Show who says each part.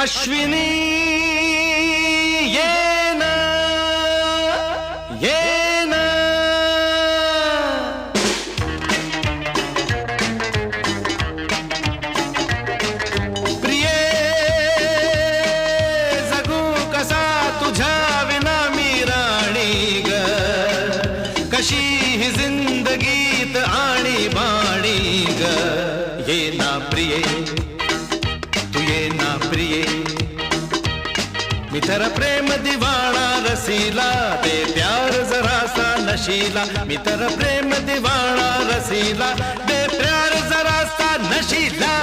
Speaker 1: अश्विनी ये ना प्रिये जगू कसा तुझ्या विना मी राणी ग कशी ही जिंदगीत आणि बाणी ग ये ना प्रिये तू ये ना प्रिये मी तर प्रेम दिवाणा रसीला दे प्यार जरासा नशीला मी तर प्रेम दिवाणा रसीला दे प्यार जरासा नशीला